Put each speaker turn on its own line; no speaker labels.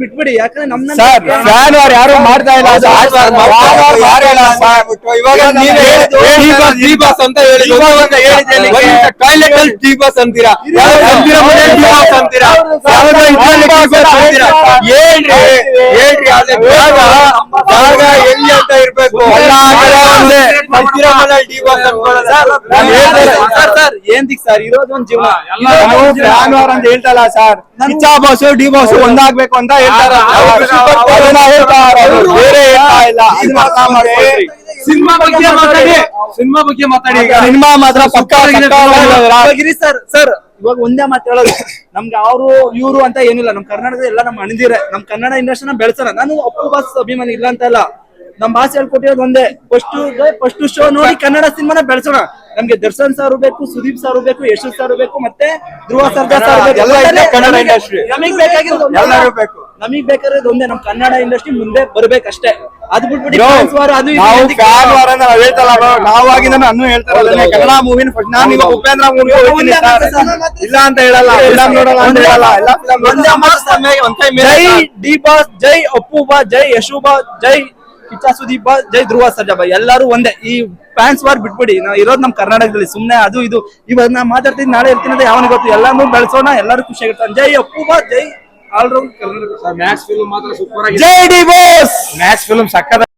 ಬಿಟ್ಬಿಡಿ, ಯಾಕಂದ್ರೆ ನಮ್ನ
ಸರ್ ಫ್ಯಾನ್ ವಾರ್ ಯಾರು ಮಾಡ್ತಾ ಇಲ್ಲ
ಇವಾಗ ನೀವೇ ಡಿ ಬಾಸ್ ಅಂತ ಟಾಯ್ಲೆಟ್ ಅಲ್ಲಿ ಡಿ ಬಾಸ್ ಅಂತೀರಾ, ಅಂತೀರಾ ಹೇಳ್ರಿ ಅದೇ ಜಾಗ ಎಲ್ಲಿ ಅಂತ ಇರ್ಬೇಕು. ಡಿ ಬಾಸ್
ಸರ್ ಏನ್ದಿಕ್ ಸರ್ ಇರೋದು ಒಂದ್ ಜೀವನ.
ಫ್ಯಾನ್ ವಾರ್ ಅಂತ ಹೇಳ್ತಲ್ಲ sir, Kichcha boss D boss ಒಂದಾಗ್ಬೇಕು ಅಂತ ಹೇಳ್ತಾರ. ಬೇರೆ ಹೇಳ್ತಾ ಇಲ್ಲ.
ಸಿನಿಮಾ ಬಗ್ಗೆ ಮಾತಾಡಿ, ಸಿನಿಮಾ ಬಗ್ಗೆ ಮಾತಾಡಿ.
ಸಿನಿಮಾ ಮಾತ್ರ ಪಕ್ಕ
ಸರ್ ಇವಾಗ ಒಂದೇ ಮಾತು ಹೇಳೋದು, ನಮ್ಗೆ ಅವರು ಇವರು ಅಂತ ಏನಿಲ್ಲ. ನಮ್ ಕರ್ನಾಟಕದ ಎಲ್ಲ ನಮ್ ಅಣಿದಿರೆ, ನಮ್ ಕನ್ನಡ ಇಂಡಸ್ಟ್ರಿನ ಬೆಳೆಸೋಣ. ನಾನು ಅಪ್ಪು ಬಾಸ್ ಅಭಿಮಾನಿ ಇಲ್ಲ ಅಂತ ಅಲ್ಲ, ನಮ್ ಭಾಷೆ ಹೇಳ್ಕೊಟ್ಟಿರೋದು ಒಂದೇ, ಫಸ್ಟ್ ಶೋ ನೋಡಿ ಕನ್ನಡ ಸಿನಿಮಾನ ಬೆಳೆಸೋಣ. ನಮ್ಗೆ ದರ್ಶನ್ ಸರ್ ಬೇಕು, ಸುದೀಪ್ ಸರ್ ಬೇಕು, ಯಶಸ್ ಸರ್ ಬೇಕು, ಮತ್ತೆ ಧ್ರುವ ಸರ್ಜಾ ಸರ್ ಬೇಕು.
ಕನ್ನಡ ಇಂಡಸ್ಟ್ರಿ
ನಮಗ್ ಬೇಕಾಗಿರೋದು
ಎಲ್ಲರೂ ಬೇಕು.
ನಮಗ್ ಬೇಕಾಗಿರೋದು ಒಂದೇ, ನಮ್ ಕನ್ನಡ ಇಂಡಸ್ಟ್ರಿ ಮುಂದೆ ಬರ್ಬೇಕಷ್ಟೇ. ಅದು ಬಿಟ್ಬಿಟ್ಟು
ಫ್ಯಾನ್ ವಾರ್ ಅಂತ ನಾವ್ ಹೇಳ್ತಲ್ಲ, ನಾವಾಗಿಂದ ನಾನು ಹೇಳ್ತಾರ ಕನ್ನಡ ಮೂವಿನ ಫಸ್ಟ್. ನಾನು ಈಗ ಉಪೇಂದ್ರ ಮೂವಿ ಇಲ್ಲ ಅಂತ ಹೇಳಲ್ಲ, ಫಿಲಂ ನೋಡಲ್ಲ ಅಂತ ಹೇಳಲ್ಲ, ಎಲ್ಲ ಫಿಲಂ.
ಜೈ ಡಿ ಬಾಸ್, ಜೈ ಅಪ್ಪು ಬಾ, ಜೈ ಯಶು ಬಾ, ಜೈ ಕಿಚ್ಚ ಸುದೀಪ್ ಬಾ, ಜೈ ಧ್ರುವ ಸರ್ಜಾ ಬಾ, ಎಲ್ಲರೂ ಒಂದೇ. ಈ ಫ್ಯಾನ್ಸ್ ವಾರ್ ಬಿಟ್ಬಿಡಿ, ನಾವು ಇರೋದು ನಮ್ ಕರ್ನಾಟಕದಲ್ಲಿ. ಸುಮ್ನೆ ಅದು ಇದು ಇವಾಗ ನಾ ಮಾತಾಡ್ತೀನಿ, ನಾಳೆ ಇರ್ತೀನಿ ಅಂತ ಯಾವನಿಗೆ ಗೊತ್ತು. ಎಲ್ಲಾನು ಬೆಳೆಸೋಣ, ಎಲ್ಲರೂ ಖುಷಿಯಾಗಿರ್ತಾನೆ. ಜೈ ಅಪ್ಪು ಬಾ, ಜೈ ಆಲ್ರೌಂಡ್ ಕರ್ನಾಟಕ.
ಮ್ಯಾಕ್ಸ್ ಫಿಲ್ಮ್ ಮಾತ್ರ ಸೂಪರ್ ಆಗಿದೆ.
ಜೈ ಡಿ ಬಾಸ್.
Max film ಸಕ್ಕತ್ತ.